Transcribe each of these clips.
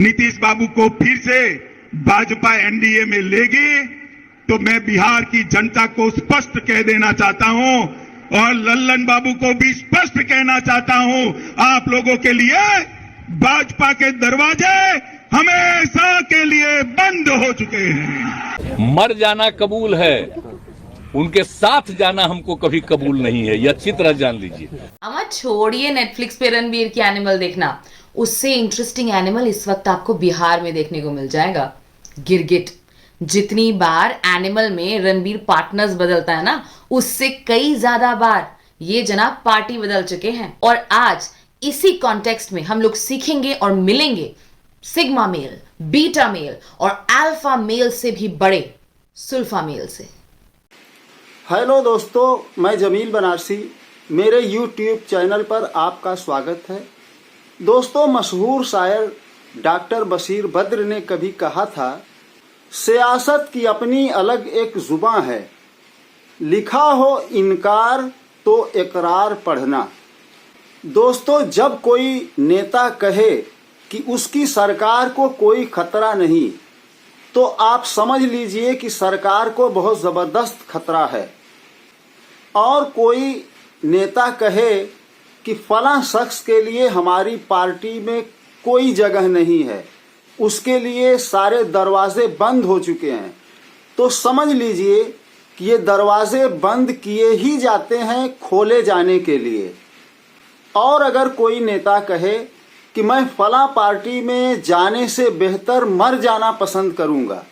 नीतीश बाबू को फिर से भाजपा एनडीए में लेगी तो मैं बिहार की जनता को स्पष्ट कह देना चाहता हूं और लल्लन बाबू को भी स्पष्ट कहना चाहता हूं, आप लोगों के लिए भाजपा के दरवाजे हमेशा के लिए बंद हो चुके हैं। मर जाना कबूल है, उनके साथ जाना हमको कभी कबूल नहीं है, ये अच्छी तरह जान लीजिए। अमा छोड़िए नेटफ्लिक्स पे रणबीर की एनिमल देखना, उससे इंटरेस्टिंग एनिमल इस वक्त आपको बिहार में देखने को मिल जाएगा, गिरगिट। जितनी बार एनिमल में रणबीर पार्टनर्स बदलता है ना, उससे कई ज्यादा बार ये जनाब पार्टी बदल चुके हैं। और आज इसी कॉन्टेक्स्ट में हम लोग सीखेंगे और मिलेंगे सिग्मा मेल, बीटा मेल और अल्फा मेल से भी बड़े सुल्फा मेल से। हेलो दोस्तों, मैं जमील बनारसी, मेरे YouTube चैनल पर आपका स्वागत है। दोस्तों, मशहूर शायर डॉक्टर बशीर बद्र ने कभी कहा था, सियासत की अपनी अलग एक जुबां है, लिखा हो इनकार तो इकरार पढ़ना। दोस्तों, जब कोई नेता कहे कि उसकी सरकार को कोई खतरा नहीं, तो आप समझ लीजिए कि सरकार को बहुत ज़बरदस्त खतरा है। और कोई नेता कहे कि फलां शख्स के लिए हमारी पार्टी में कोई जगह नहीं है, उसके लिए सारे दरवाजे बंद हो चुके हैं, तो समझ लीजिए कि ये दरवाजे बंद किए ही जाते हैं खोले जाने के लिए। और अगर कोई नेता कहे कि मैं फलां पार्टी में जाने से बेहतर मर जाना पसंद करूंगा,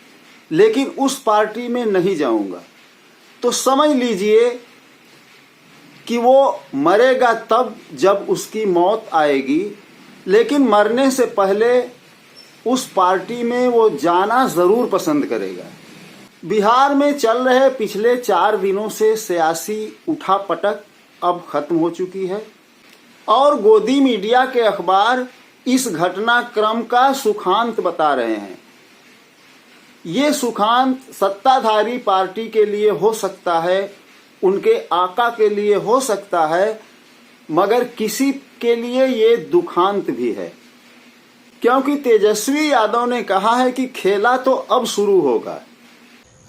लेकिन उस पार्टी में नहीं जाऊंगा, तो समझ लीजिए कि वो मरेगा तब जब उसकी मौत आएगी, लेकिन मरने से पहले उस पार्टी में वो जाना ज़रूर पसंद करेगा। बिहार में चल रहे पिछले 4 दिनों से सियासी उठापटक अब खत्म हो चुकी है और गोदी मीडिया के अखबार इस घटनाक्रम का सुखांत बता रहे हैं। ये सुखांत सत्ताधारी पार्टी के लिए हो सकता है, उनके आका के लिए हो सकता है, मगर किसी के लिए ये दुखांत भी है, क्योंकि तेजस्वी यादव ने कहा है कि खेला तो अब शुरू होगा।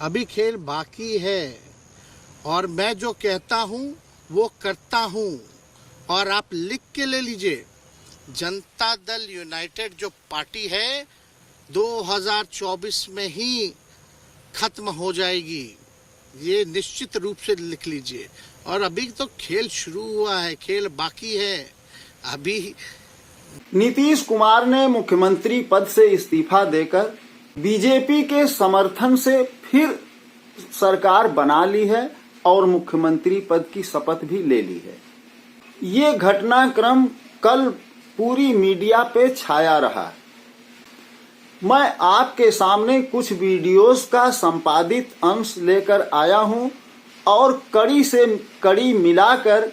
अभी खेल बाकी है और मैं जो कहता हूँ वो करता हूँ। और आप लिख के ले लीजिए, जनता दल यूनाइटेड जो पार्टी है 2024 में ही खत्म हो जाएगी, ये निश्चित रूप से लिख लीजिए। और अभी तो खेल शुरू हुआ है, खेल बाकी है अभी। नीतीश कुमार ने मुख्यमंत्री पद से इस्तीफा देकर बीजेपी के समर्थन से फिर सरकार बना ली है और मुख्यमंत्री पद की शपथ भी ले ली है। ये घटनाक्रम कल पूरी मीडिया पे छाया रहा। मैं आपके सामने कुछ वीडियोस का संपादित अंश लेकर आया हूं और कड़ी से कड़ी मिलाकर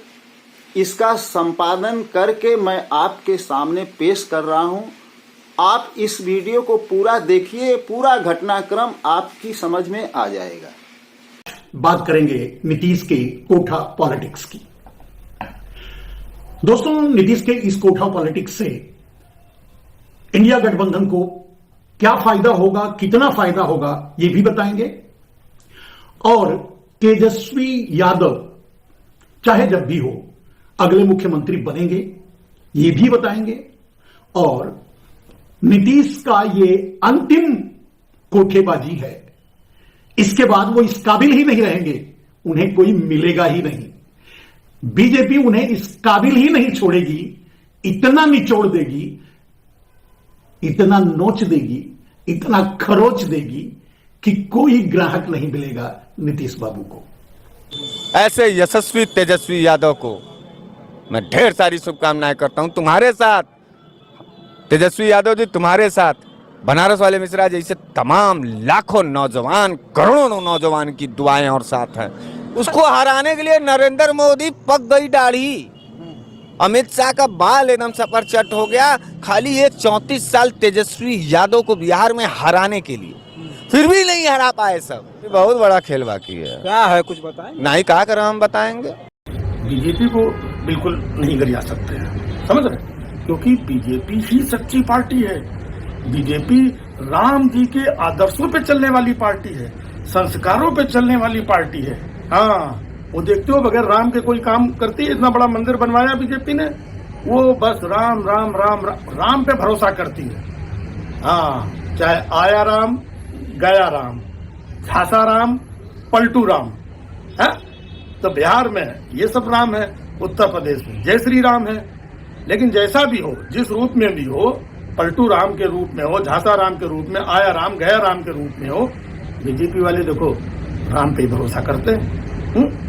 इसका संपादन करके मैं आपके सामने पेश कर रहा हूं। आप इस वीडियो को पूरा देखिए, पूरा घटनाक्रम आपकी समझ में आ जाएगा। बात करेंगे नीतीश के कोठा पॉलिटिक्स की। दोस्तों, नीतीश के इस कोठा पॉलिटिक्स से इंडिया गठबंधन को क्या फायदा होगा, कितना फायदा होगा, ये भी बताएंगे। और तेजस्वी यादव चाहे जब भी हो अगले मुख्यमंत्री बनेंगे, ये भी बताएंगे। और नीतीश का ये अंतिम कोठेबाजी है, इसके बाद वो इस काबिल ही नहीं रहेंगे, उन्हें कोई मिलेगा ही नहीं। बीजेपी उन्हें इस काबिल ही नहीं छोड़ेगी, इतना निचोड़ देगी, इतना नोच देगी, इतना खरोच देगी कि कोई ग्राहक नहीं मिलेगा नीतीश बाबू को। ऐसे यशस्वी तेजस्वी यादव को मैं ढेर सारी शुभकामनाएं करता हूं। तुम्हारे साथ तेजस्वी यादव जी, तुम्हारे साथ बनारस वाले मिश्रा जैसे तमाम लाखों नौजवान, करोड़ों नौजवान की दुआएं और साथ हैं। उसको हराने के लिए नरेंद्र मोदी पक गई दाढ़ी, अमित शाह का बाल एकदम सपरचट हो गया, खाली ये 34 साल तेजस्वी यादव को बिहार में हराने के लिए, फिर भी नहीं हरा पाए। सब बहुत बड़ा खेल बाकी है। क्या है, कुछ बताएं? नहीं, कहा कर हम बताएंगे। बीजेपी को बिल्कुल नहीं गरिया सकते हैं, समझ रहे, क्योंकि बीजेपी ही सच्ची पार्टी है। बीजेपी राम जी के आदर्शों पे चलने वाली पार्टी है, संस्कारों पे चलने वाली पार्टी है। हाँ, वो देखते हो बगैर राम के कोई काम करती है? इतना बड़ा मंदिर बनवाया बीजेपी ने, वो बस राम राम राम राम, राम पे भरोसा करती है। हाँ, चाहे आया राम, गया राम, झांसा राम, पलटू राम है। तो बिहार में ये सब राम है, उत्तर प्रदेश में जय श्री राम है। लेकिन जैसा भी हो, जिस रूप में भी हो, पलटू राम के रूप में हो, झांसा राम के रूप में, आया राम गया राम के रूप में हो, बीजेपी वाले देखो राम पे ही भरोसा करते हैं।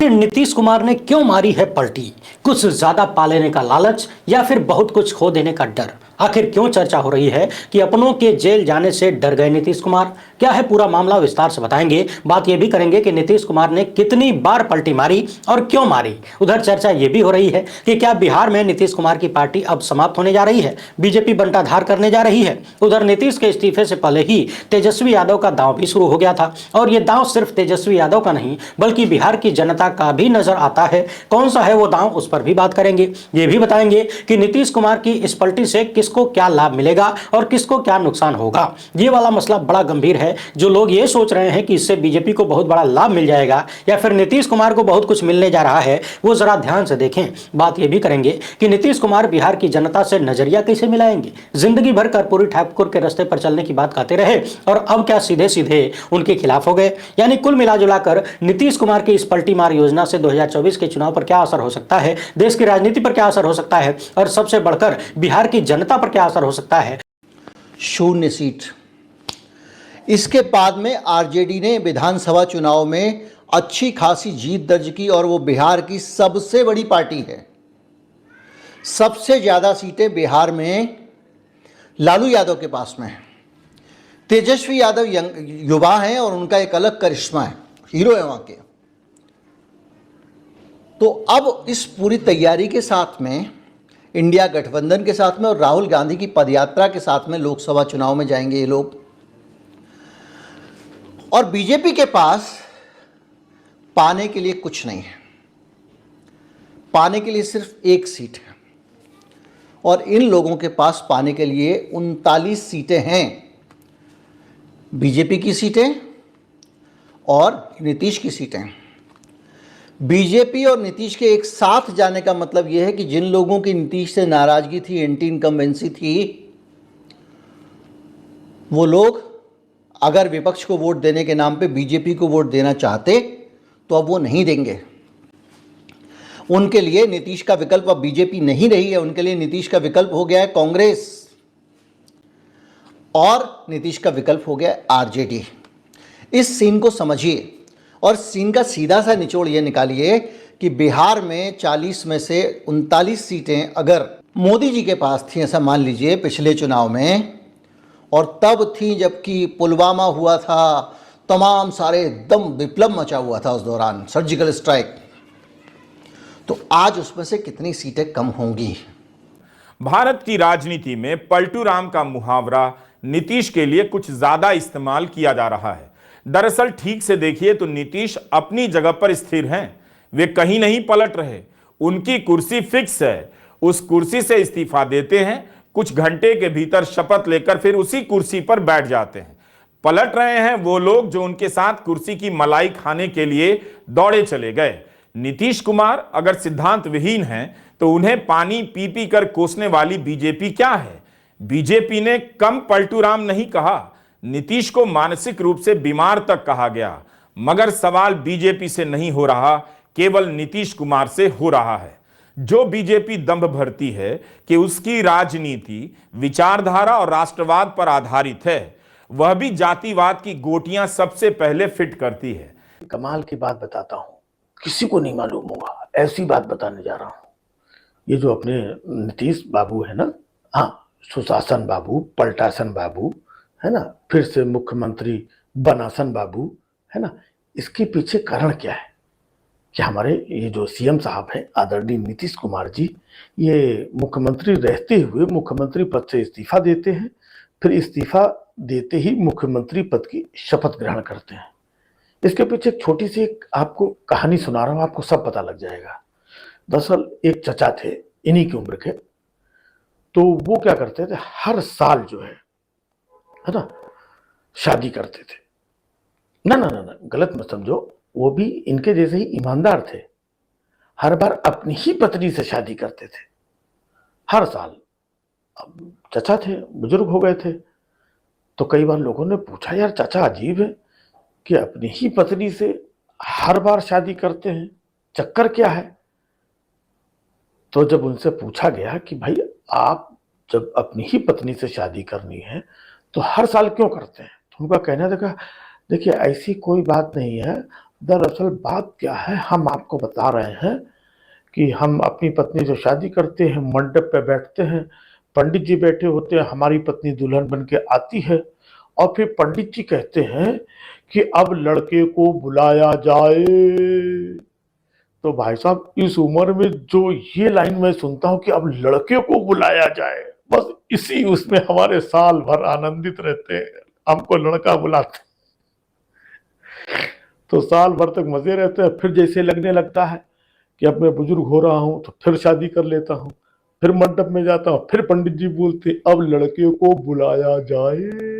नीतीश कुमार ने क्यों मारी है पलटी? कुछ ज्यादा पा लेने का लालच या फिर बहुत कुछ खो देने का डर? आखिर क्यों चर्चा हो रही है कि अपनों के जेल जाने से डर गए नीतीश कुमार? क्या है पूरा मामला, विस्तार से बताएंगे। बात यह भी करेंगे कि नीतीश कुमार ने कितनी बार पलटी मारी और क्यों मारी। उधर चर्चा यह भी हो रही है कि क्या बिहार में नीतीश कुमार की पार्टी अब समाप्त होने जा रही है, बीजेपी बंटाधार करने जा रही है। उधर नीतीश के इस्तीफे से पहले ही तेजस्वी यादव का दांव भी शुरू हो गया था, और यह दांव सिर्फ तेजस्वी यादव का नहीं बल्कि बिहार की जनता का भी नजर आता है। कौन सा है वो दांव, उस पर भी बात करेंगे। ये भी बताएंगे कि नीतीश कुमार की इस पलटी से किसको क्या लाभ मिलेगा और किसको क्या नुकसान होगा। ये वाला मसला बड़ा गंभीर है। जो लोग ये सोच रहे हैं कि इससे बीजेपी को बहुत बड़ा लाभ मिल जाएगा या फिर नीतीश कुमार को बहुत कुछ मिलने जा रहा है, वो जरा ध्यान से देखें। बात ये भी करेंगे कि नीतीश कुमार बिहार की जनता से नजरिया कैसे मिलाएंगे। जिंदगी भर कर्पूरी ठाकुर के रास्ते पर चलने की बात कहते रहे और अब क्या सीधे सीधे उनके खिलाफ हो गए। यानी कुल मिलाजुलाकर नीतीश कुमार की इस पलटी मार योजना से 2024 के चुनाव पर क्या असर हो सकता है, देश की राजनीति पर क्या असर हो सकता है, और सबसे बढ़कर बिहार की जनता पर क्या असर हो सकता है। 0 सीट। इसके बाद में आरजेडी ने विधानसभा चुनाव में अच्छी खासी जीत दर्ज की और वो बिहार की सबसे बड़ी पार्टी है। सबसे ज्यादा सीटें बिहार में लालू यादव के पास में है। तेजस्वी यादव युवा हैं और उनका एक अलग करिश्मा है, हीरो है वहां के। तो अब इस पूरी तैयारी के साथ में, इंडिया गठबंधन के साथ में और राहुल गांधी की पदयात्रा के साथ में लोकसभा चुनाव में जाएंगे ये लोग। और बीजेपी के पास पाने के लिए कुछ नहीं है, पाने के लिए सिर्फ 1 सीट है। और इन लोगों के पास पाने के लिए 39 सीटें हैं, बीजेपी की सीटें और नीतीश की सीटें। बीजेपी और नीतीश के एक साथ जाने का मतलब यह है कि जिन लोगों की नीतीश से नाराजगी थी, एंटी इनकम्बेंसी थी, वो लोग अगर विपक्ष को वोट देने के नाम पे बीजेपी को वोट देना चाहते तो अब वो नहीं देंगे। उनके लिए नीतीश का विकल्प अब बीजेपी नहीं रही है, उनके लिए नीतीश का विकल्प हो गया है कांग्रेस और नीतीश का विकल्प हो गया है आरजेडी। इस सीन को समझिए और सीन का सीधा सा निचोड़ ये निकालिए कि बिहार में 40 में से 39 सीटें अगर मोदी जी के पास थी, ऐसा मान लीजिए पिछले चुनाव में, और तब थी जबकि पुलवामा हुआ था, तमाम सारे एकदम विप्लव मचा हुआ था उस दौरान, सर्जिकल स्ट्राइक, तो आज उसमें से कितनी सीटें कम होंगी। भारत की राजनीति में पलटू राम का मुहावरा नीतीश के लिए कुछ ज्यादा इस्तेमाल किया जा रहा है। दरअसल ठीक से देखिए तो नीतीश अपनी जगह पर स्थिर हैं, वे कहीं नहीं पलट रहे, उनकी कुर्सी फिक्स है। उस कुर्सी से इस्तीफा देते हैं, कुछ घंटे के भीतर शपथ लेकर फिर उसी कुर्सी पर बैठ जाते हैं। पलट रहे हैं वो लोग जो उनके साथ कुर्सी की मलाई खाने के लिए दौड़े चले गए। नीतीश कुमार अगर सिद्धांत विहीन हैं तो उन्हें पानी पी पी कर कोसने वाली बीजेपी क्या है। बीजेपी ने कम पलटू राम नहीं कहा, नीतीश को मानसिक रूप से बीमार तक कहा गया। मगर सवाल बीजेपी से नहीं हो रहा, केवल नीतीश कुमार से हो रहा है। जो बीजेपी दंभ भरती है कि उसकी राजनीति विचारधारा और राष्ट्रवाद पर आधारित है, वह भी जातिवाद की गोटियां सबसे पहले फिट करती है। कमाल की बात बताता हूं, किसी को नहीं मालूम होगा, ऐसी बात बताने जा रहा हूं। ये जो अपने नीतीश बाबू है ना, हाँ, सुशासन बाबू, पलटासन बाबू है ना, फिर से मुख्यमंत्री बनासन बाबू है ना, इसके पीछे कारण क्या है कि हमारे ये जो सीएम साहब हैं आदरणीय नीतीश कुमार जी, ये मुख्यमंत्री रहते हुए मुख्यमंत्री पद से इस्तीफा देते हैं, फिर इस्तीफा देते ही मुख्यमंत्री पद की शपथ ग्रहण करते हैं। इसके पीछे एक छोटी सी आपको कहानी सुना रहा हूं, आपको सब पता लग जाएगा। दरअसल एक चचा थे, इन्हीं की उम्र के, तो वो क्या करते थे, हर साल जो है ना, शादी करते थे। ना ना ना ना, गलत मत समझो, वो भी इनके जैसे ही ईमानदार थे। हर बार अपनी ही पत्नी से शादी करते थे, हर साल। अब चाचा थे, बुजुर्ग हो गए थे, तो कई बार लोगों ने पूछा, यार चाचा अजीब है कि अपनी ही पत्नी से हर बार शादी करते हैं, चक्कर क्या है? तो जब उनसे पूछा गया कि भाई आप जब अपनी ही पत्नी से शादी करनी है तो हर साल क्यों करते हैं, तो उनका कहना था, देखिए ऐसी कोई बात नहीं है, दरअसल बात क्या है, हम आपको बता रहे हैं कि हम अपनी पत्नी से शादी करते हैं, मंडप पे बैठते हैं, पंडित जी बैठे होते हैं, हमारी पत्नी दुल्हन बन के आती है और फिर पंडित जी कहते हैं कि अब लड़के को बुलाया जाए। तो भाई साहब, इस उम्र में जो ये लाइन मैं सुनता हूं कि अब लड़के को बुलाया जाए, बस इसी उसमें हमारे साल भर आनंदित रहते हैं, हमको लड़का बुलाते तो साल भर तक मजे रहते हैं। फिर जैसे लगने लगता है कि अब मैं बुजुर्ग हो रहा हूं तो फिर शादी कर लेता हूं, फिर मंडप में जाता हूं, फिर पंडित जी बोलते अब लड़के को बुलाया जाए।